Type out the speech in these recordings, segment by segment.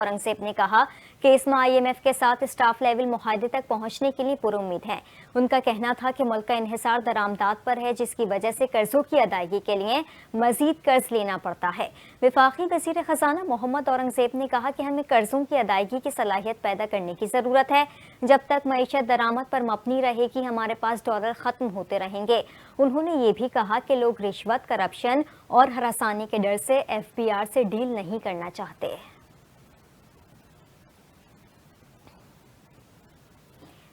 औरंगजेब ने कहा कि इसमें IMF के साथ स्टाफ लेवल मुआहदे तक पहुंचने के लिए पुरुम्मीद हैं। उनका कहना था कि मुल्क का इन्हिसार दरामदात पर है, जिसकी वजह से कर्जों की अदायगी के लिए मजीद कर्ज लेना पड़ता है। वफाकी वजीर खजाना मोहम्मद औरंगजेब ने कहा कि हमें कर्जों की अदायगी की सलाहियत पैदा करने की जरूरत है। जब तक मईशत दरामद पर मबनी रहेगी, हमारे पास डॉलर खत्म होते रहेंगे। उन्होंने ये भी कहा कि लोग रिश्वत, करप्शन और हरासानी के डर से FBR से डील नहीं करना चाहते।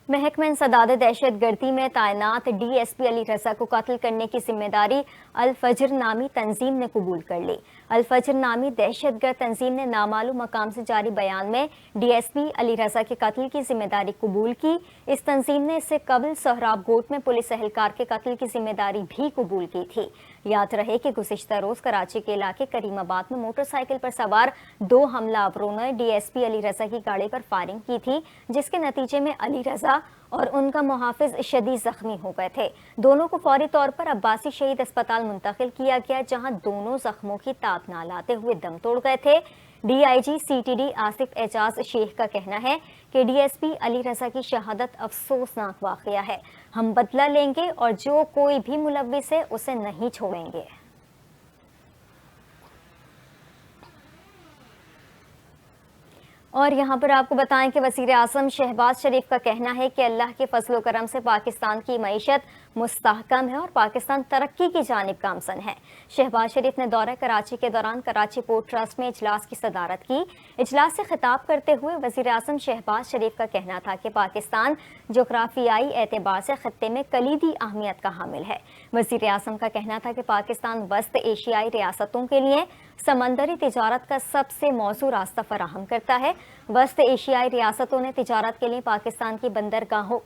महकमा इंसदाद दहशत गर्दी में तैनात DSP अली रजा को कत्ल करने की जिम्मेदारी अल फजर नामी तंजीम ने कबूल कर ली। अल फजर नामी दहशतगर्द तंजीम ने नामालूम मकाम से जारी बयान में DSP अली रजा के कत्ल की जिम्मेदारी कबूल की। इस तंजीम ने इससे कबल सोहराब गोट में पुलिस एहलकार के कत्ल की जिम्मेदारी भी कबूल की थी। याद रहे कि गुज़िश्ता रोज कराची के इलाके करीमाबाद में मोटरसाइकिल पर सवार 2 हमलावरों ने DSP अली रजा की गाड़ी पर फायरिंग की थी, जिसके नतीजे में अली रजा और उनका मुहाफिज शदीद जख्मी हो गए थे। दोनों को फौरी तौर पर अब्बासी शहीद अस्पताल मुंतकिल किया गया, जहां दोनों जख्मों की ताप ना लाते हुए दम तोड़ गए थे। DIG CTD आसिफ एजाज शेख का कहना है कि DSP अली रजा की शहादत अफसोसनाक वाकया है। हम बदला लेंगे और जो कोई भी मुलव्विस है उसे नहीं छोड़ेंगे। और यहाँ पर आपको बताएं कि वज़ीर आज़म शहबाज शरीफ का कहना है कि अल्लाह के फजलो करम से पाकिस्तान की मईशत मुस्तहकम है और पाकिस्तान तरक्की की जानिब गामजन है। शहबाज शरीफ ने दौरा कराची के दौरान कराची पोर्ट ट्रस्ट में इजलास की सदारत की। इजलास से खिताब करते हुए वज़ीर आज़म शहबाज शरीफ का कहना था कि पाकिस्तान जोग्राफियाई एतबार से खत्ते में कलीदी अहमियत का हामिल है। वज़ीर आज़म का कहना था कि पाकिस्तान वस्त एशियाई रियासतों के लिए समंदरी तिजारत का सबसे मौजूद रास्ता फराहम करता है। वस्त एशियाई रियासतों ने तिजारत के लिए पाकिस्तान की बंदरगाहों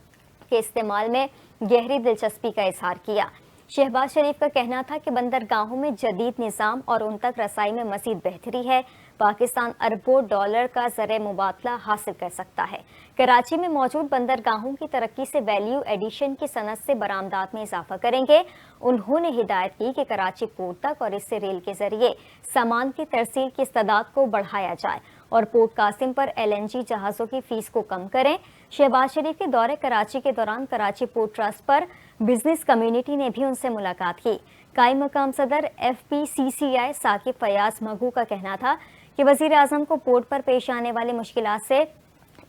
के इस्तेमाल में गहरी दिलचस्पी का इजहार किया। शहबाज शरीफ का कहना था कि बंदरगाहों में जदीद निज़ाम और उन तक रसाई में मज़ीद बेहतरी है। पाकिस्तान अरबों डॉलर का ज़र मुबादला हासिल कर सकता है। कराची में मौजूद बंदरगाहों की तरक्की से वैल्यू एडिशन की सनत से बरामदात में इजाफा करेंगे। उन्होंने हिदायत की कि कराची पोर्ट तक और इससे रेल के जरिए सामान की तरसील की इस्तेदाद को बढ़ाया जाए और पोर्ट कासिम पर LNG जहाज़ों की फीस को कम करें। शहबाज शरीफ के दौरे कराची के दौरान कराची पोर्ट ट्रस्ट पर बिजनेस कम्युनिटी ने भी उनसे मुलाकात की। कायम मकाम सदर FPCCI साकिब फयाज मगू का कहना था कि वज़ीर आज़म को पोर्ट पर पेश आने वाली मुश्किलात से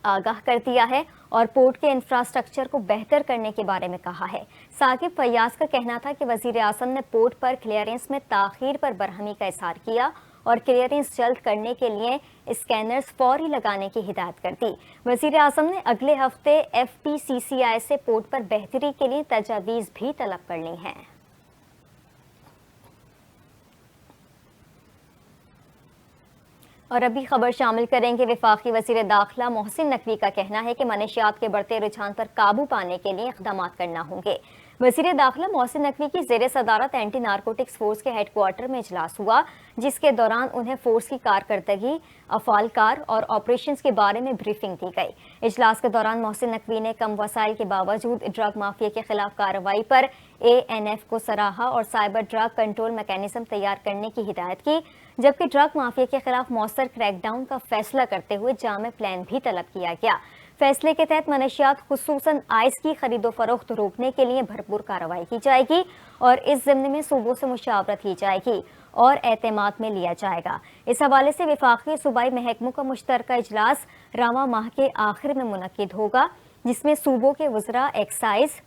आगाह कर दिया है और पोर्ट के इंफ्रास्ट्रक्चर को बेहतर करने के बारे में कहा है। साकिब फयाज का कहना था कि वज़ीर आज़म ने पोर्ट पर क्लियरेंस में ताख़ीर पर बरहमी का इज़हार किया और क्लियरेंस जल्द करने के लिए स्कैनर्स फौरी लगाने की हिदायत कर दी। वज़ीर आज़म ने अगले हफ्ते FPCCI से पोर्ट पर बेहतरी के लिए तजावीज़ भी तलब कर ली हैं। और अभी खबर शामिल करेंगे वफाकी वज़ीर दाखिला मोहसिन नकवी का कहना है कि मनशियात के बढ़ते रुझान पर काबू पाने के लिए इक़दाम करना होंगे। वज़ीर दाखिला मोहसिन नकवी की ज़ेर सदारत एंटी नारकोटिक्स फोर्स के हेडक्वार्टर में इजलास हुआ, जिसके दौरान उन्हें फोर्स की कारकर्दगी, अफ़ाल कार और ऑपरेशंस के बारे में ब्रीफिंग दी गई। इजलास के दौरान मोहसिन नकवी ने कम वसाइल के बावजूद ड्रग माफिया के खिलाफ कार्रवाई पर ANF को सराहा और साइबर ड्रग कंट्रोल मैकेनिज्म तैयार करने की हिदायत की, जबकि ड्रग माफिया के खिलाफ मौसर क्रैकडाउन का फैसला करते हुए जामे प्लान भी तलब किया गया। फैसले के तहत मनशियात खुसूसन आइस की खरीदो फरोख्त रोकने के लिए भरपूर कार्रवाई की जाएगी और इस ज़िम्मे में सूबों से मुशावरत की जाएगी और एतमाद में लिया जाएगा। इस हवाले से वफाकी सूबाई महकमों का मुश्तरका इजलास रवां माह के आखिर में मुनक्किद होगा, जिसमें सूबों के वज़रा, एक्साइज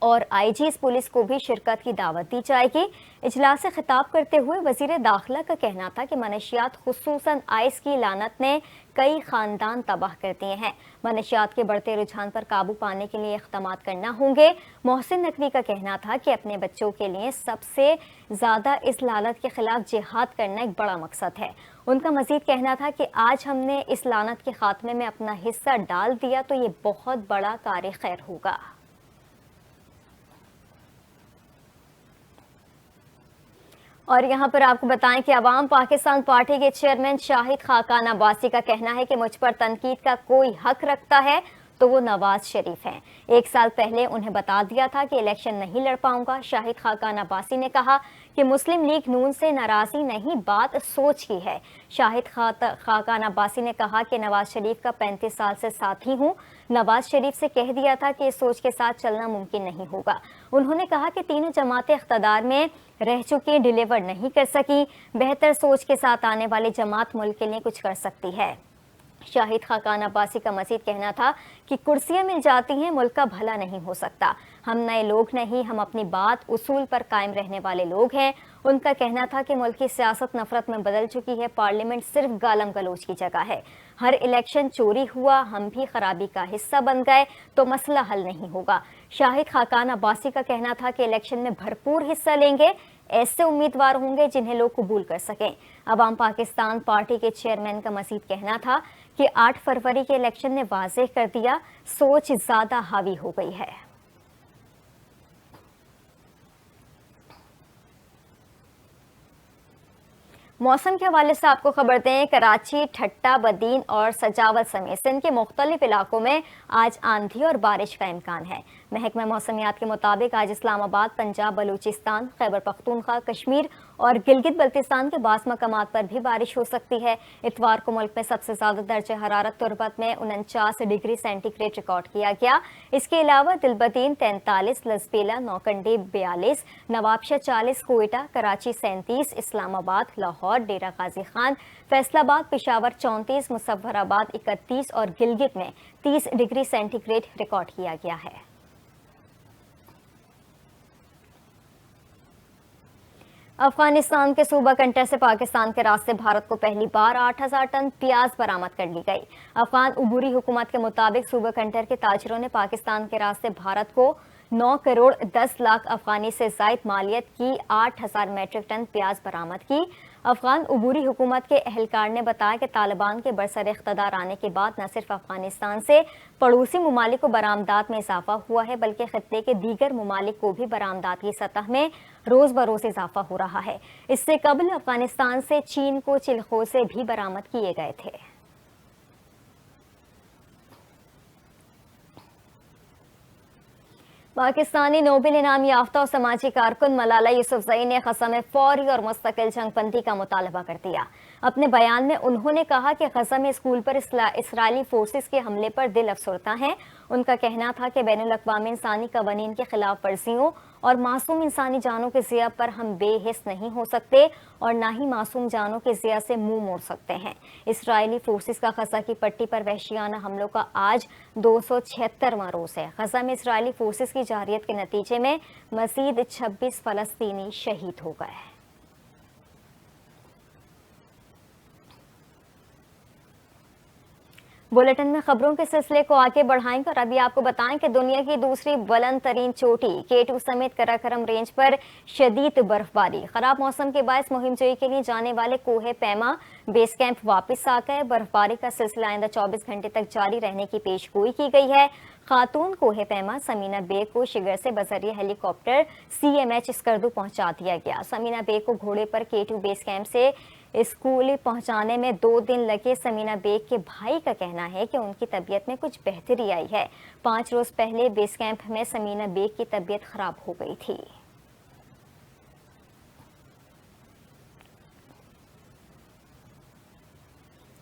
और IGs पुलिस को भी शिरकत की दावत दी जाएगी। इजलास से खिताब करते हुए वज़ीर दाखिला का कहना था कि मनशियात खुसूसन आइस की लानत ने कई ख़ानदान तबाह कर दिए हैं। मनशियात के बढ़ते रुझान पर काबू पाने के लिए इक़दाम करना होंगे। मोहसिन नकवी का कहना था कि अपने बच्चों के लिए सबसे ज़्यादा इस लानत के खिलाफ जिहाद करना एक बड़ा मकसद है। उनका मज़ीद कहना था कि आज हमने इस लानत के खात्मे में अपना हिस्सा डाल दिया तो ये बहुत बड़ा कार्य खैर होगा। और यहाँ पर आपको बताएं कि अवाम पाकिस्तान पार्टी के चेयरमैन शाहिद खाकान अब्बासी का कहना है कि मुझ पर तनकीद का कोई हक रखता है تو وہ نواز شریف ہیں۔ 1 سال پہلے انہیں بتا دیا تھا کہ الیکشن نہیں لڑ پاؤں گا۔ شاہد خاقان عباسی نے کہا کہ مسلم لیگ نون سے ناراضی نہیں، بات سوچ کی ہے۔ شاہد خاقان عباسی نے کہا کہ نواز شریف کا 35 سال سے ساتھی ہوں، نواز شریف سے کہہ دیا تھا کہ اس سوچ کے ساتھ چلنا ممکن نہیں ہوگا۔ انہوں نے کہا کہ تینوں جماعتیں اقتدار میں رہ چکی ڈیلیور نہیں کر سکی، بہتر سوچ کے ساتھ آنے والی جماعت ملک کے لیے کچھ کر سکتی ہے۔ شاہد خاقان عباسی کا مزید کہنا تھا کہ کرسیاں مل جاتی ہیں، ملک کا بھلا نہیں ہو سکتا۔ ہم نئے لوگ نہیں، ہم اپنی بات اصول پر قائم رہنے والے لوگ ہیں۔ ان کا کہنا تھا کہ ملک کی سیاست نفرت میں بدل چکی ہے، پارلیمنٹ صرف گالم گلوچ کی جگہ ہے۔ ہر الیکشن چوری ہوا، ہم بھی خرابی کا حصہ بن گئے تو مسئلہ حل نہیں ہوگا۔ شاہد خاقان عباسی کا کہنا تھا کہ الیکشن میں بھرپور حصہ لیں گے، ایسے امیدوار ہوں گے جنہیں لوگ قبول کر سکیں۔ عوام پاکستان پارٹی کے چیئرمین کا مزید کہنا تھا کہ 8 فروری کے الیکشن نے واضح کر دیا، سوچ زیادہ حاوی ہو گئی ہے۔ موسم کے حوالے سے آپ کو خبر دیں، کراچی، ٹھٹہ بدین اور سجاول سمیت سندھ کے مختلف علاقوں میں آج آندھی اور بارش کا امکان ہے۔ محکمہ موسمیات کے مطابق آج اسلام آباد، پنجاب، بلوچستان، خیبر پختونخوا، کشمیر اور گلگت بلتستان کے بعض مقامات پر بھی بارش ہو سکتی ہے۔ اتوار کو ملک میں سب سے زیادہ درجہ حرارت تربت میں 49 ڈگری سینٹی گریڈ ریکارڈ کیا گیا۔ اس کے علاوہ دلبدین 43، لسبیلا، نوکنڈی 42، نوابشاہ 40، کوئٹہ، کراچی 37، اسلام آباد، لاہور، ڈیرہ غازی خان، فیصل آباد، پشاور 34، مظفر آباد 31 اور گلگت میں 30 ڈگری سینٹی گریڈ ریکارڈ کیا گیا ہے۔ افغانستان کے صوبہ کنٹر سے پاکستان کے راستے بھارت کو پہلی بار 8000 ٹن پیاز برآمد کر لی گئی۔ افغان عبوری حکومت کے مطابق صوبہ کنٹر کے تاجروں نے پاکستان کے راستے بھارت کو 9 کروڑ 10 لاکھ افغانی سے زائد مالیت کی 8000 میٹرک ٹن پیاز برآمد کی۔ افغان عبوری حکومت کے اہلکار نے بتایا کہ طالبان کے برسر اقتدار آنے کے بعد نہ صرف افغانستان سے پڑوسی ممالک کو برآمدات میں اضافہ ہوا ہے، بلکہ خطے کے دیگر ممالک کو بھی برآمدات کی سطح میں روز بروز اضافہ ہو رہا ہے۔ اس سے قبل افغانستان سے چین کو چلخوزے بھی برآمد کیے گئے تھے۔ پاکستانی نوبل انعام یافتہ اور سماجی کارکن ملالہ یوسفزئی نے غزہ میں فوری اور مستقل جنگ بندی کا مطالبہ کر دیا۔ اپنے بیان میں انہوں نے کہا کہ غزہ میں اسکول پر اسرائیلی فورسز کے حملے پر دل افسردہ ہیں۔ ان کا کہنا تھا کہ بین الاقوامی انسانی قوانین کی خلاف ورزیوں اور معصوم انسانی جانوں کے ضیاع پر ہم بے حس نہیں ہو سکتے اور نہ ہی معصوم جانوں کے ضیاع سے منہ موڑ سکتے ہیں۔ اسرائیلی فورسز کا غزہ کی پٹی پر وحشیانہ حملوں کا آج 276واں روز ہے۔ غزہ میں اسرائیلی فورسز کی جارحیت کے نتیجے میں مزید 26 فلسطینی شہید ہو گئے۔ بلیٹن میں خبروں کے سلسلے کو آگے بڑھائیں گے اور ابھی آپ کو بتائیں کہ دنیا کی دوسری بلند ترین چوٹی K2 سمیت کراکرم رینج پر شدید برفباری۔ خراب موسم کے باعث مہم جوئی کے لیے جانے والے کوہ پیما بیس کیمپ واپس آ گئے۔ برفباری کا سلسلہ آئندہ 24 گھنٹے تک جاری رہنے کی پیش گوئی کی گئی ہے۔ خاتون کوہ پیما سمینہ بیگ کو شگر سے بذریعہ ہیلی کاپٹر CMH اسکردو پہنچا دیا گیا۔ سمینہ بیگ کو گھوڑے پر K2 بیس کیمپ سے اسکول پہنچانے میں 2 دن لگے۔ سمینہ بیگ کے بھائی کا کہنا ہے کہ ان کی طبیعت میں کچھ بہتری آئی ہے۔ 5 روز پہلے بیس کیمپ میں سمینہ بیگ کی طبیعت خراب ہو گئی تھی۔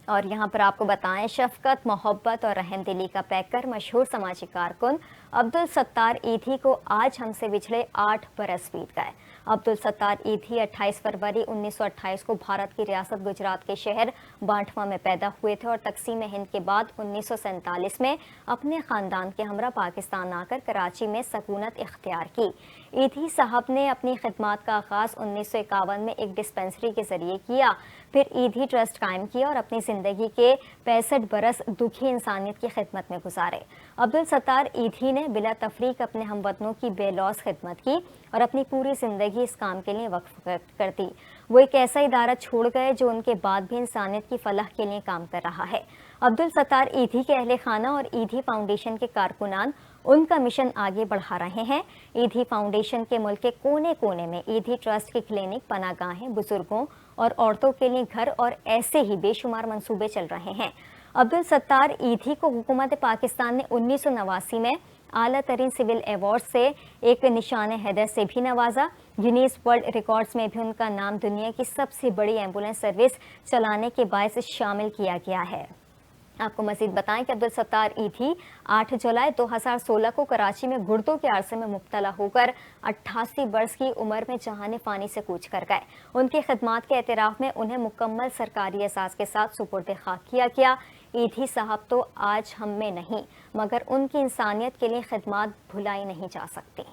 اور یہاں پر آپ کو بتائیں، شفقت، محبت اور رحم دلی کا پیکر مشہور سماجی کارکن عبدالستار ایدھی کو آج ہم سے پچھلے 8 برس بیت گئے۔ عبدالستار ایدھی 28 فروری 1928 کو بھارت کی ریاست گجرات کے شہر بانٹوا میں پیدا ہوئے تھے اور تقسیم ہند کے بعد 1947 میں اپنے خاندان کے ہمراہ پاکستان آ کر کراچی میں سکونت اختیار کی۔ ایدھی صاحب نے اپنی خدمات کا آغاز 1951 میں ایک ڈسپنسری کے ذریعے کیا، پھر ایدھی ٹرسٹ قائم کیا اور اپنی زندگی کے 65 برس دکھی انسانیت کی خدمت میں گزارے۔ عبدالستار ایدھی نے بلا تفریق اپنے ہم وطنوں کی بے لوث خدمت کی اور اپنی پوری زندگی اس کام کے لیے وقف کر دی۔ وہ ایک ایسا ادارہ چھوڑ گئے جو ان کے بعد بھی انسانیت کی فلاح کے لیے کام کر رہا ہے۔ عبدالستار ایدھی کے اہل خانہ اور ایدھی فاؤنڈیشن کے کارکنان ان کا مشن آگے بڑھا رہے ہیں۔ ایدھی فاؤنڈیشن کے ملک کے کونے کونے میں ایدھی ٹرسٹ کی کلینک، پناہ گاہیں، بزرگوں اور عورتوں کے لیے گھر اور ایسے ہی بے شمار منصوبے چل رہے ہیں۔ अब्दुल-सत्तार ईधी को हुकूमत पाकिस्तान ने 1989 में आला तरीन सिविल अवार्ड से एक निशान हैदर से भी नवाजा। गिनीज वर्ल्ड रिकॉर्ड्स में भी उनका नाम दुनिया की सबसे बड़ी एम्बुलेंस सर्विस चलाने के बायस शामिल किया गया है। आपको मजीद बताएं कि अब्दुल-सत्तार ईधी 8 जुलाई 2016 को कराची में गुर्दों के अरसे में मुब्तला होकर 88 वर्ष की उम्र में जहाने फानी से कूच कर गए। उनकी खिदमात के एतराफ़ में उन्हें मुकम्मल सरकारी एजाज़ के साथ सुपुर्द खाक किया गया। ईधी साहब तो आज हम में नहीं, मगर उनकी इंसानियत के लिए खिदमात भुलाई नहीं जा सकती।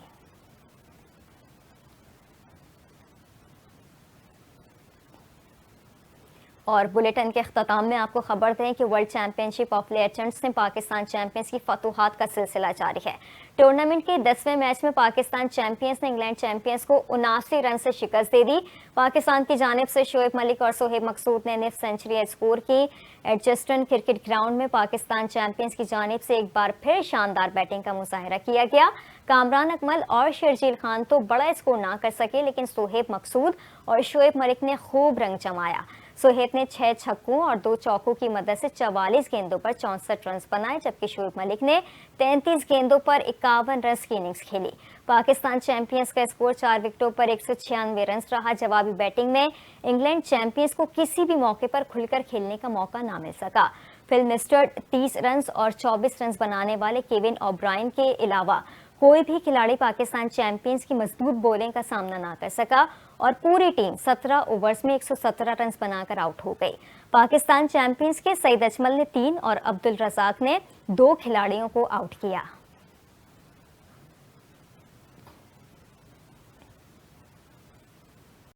और बुलेटिन के अख्ताम में आपको खबर दें कि वर्ल्ड चैंपियनशिप ऑफ लेजेंड्स में पाकिस्तान चैंपियंस की फतूहात का सिलसिला जारी है। टूर्नामेंट के 10वें मैच में पाकिस्तान चैंपियंस ने इंग्लैंड चैंपियंस को 79 रन से शिकस्त दे दी। पाकिस्तान की जानिब से शोएब मलिक और सोहेब मकसूद ने निफ सेंचुरी स्कोर की। एडजस्टन क्रिकेट ग्राउंड में पाकिस्तान चैंपियंस की जानिब से एक बार फिर शानदार बैटिंग का मुजाहरा किया गया। कामरान अकमल और शर्जील खान तो बड़ा स्कोर ना कर सके, लेकिन सोहेब मकसूद और शोएब मलिक ने खूब रंग जमाया। सोहेब ने 6 छक्कों और 2 चौकों की मदद से 44 गेंदों पर 64 रन बनाए, जबकि शोएब मलिक ने 33 गेंदों पर 51 रन की इनिंग्स खेली। पाकिस्तान चैंपियंस का स्कोर 4 विकेटों पर 196 रन रहा। जवाबी बैटिंग में इंग्लैंड चैंपियंस को किसी भी मौके पर खुलकर खेलने का मौका ना मिल सका। फिल मिस्टर 30 रन और 24 रन बनाने वाले केविन ओब्रायन के अलावा कोई भी खिलाड़ी पाकिस्तान चैंपियंस की मजबूत बॉलिंग का सामना ना कर सका और पूरी टीम 17 ओवर्स में 117 रन बनाकर आउट हो गई। पाकिस्तान चैंपियंस के सईद अजमल ने 3 और अब्दुल रज़ाक ने 2 खिलाड़ियों को आउट किया।